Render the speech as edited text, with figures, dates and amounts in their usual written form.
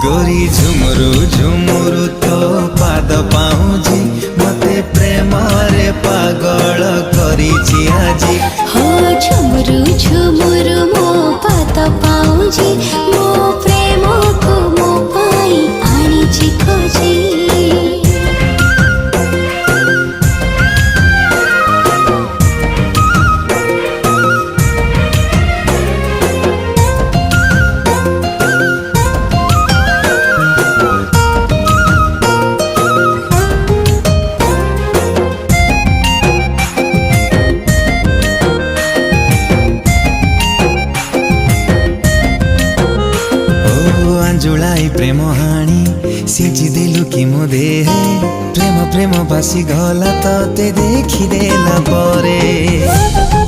गोरी झुमुरु झुमुरु तो पाद पाऊँची मते प्रेम रे पागल करिछि आजी। हो झुमुरु झुमुरु मो पाद पाऊँची मो प्रेम को मो पाई आनिछि खोजी। जुलाई प्रेम हाणी सिंची देलु कि मो देहे प्रेम प्रेम बासी गला ते देखी देला परे।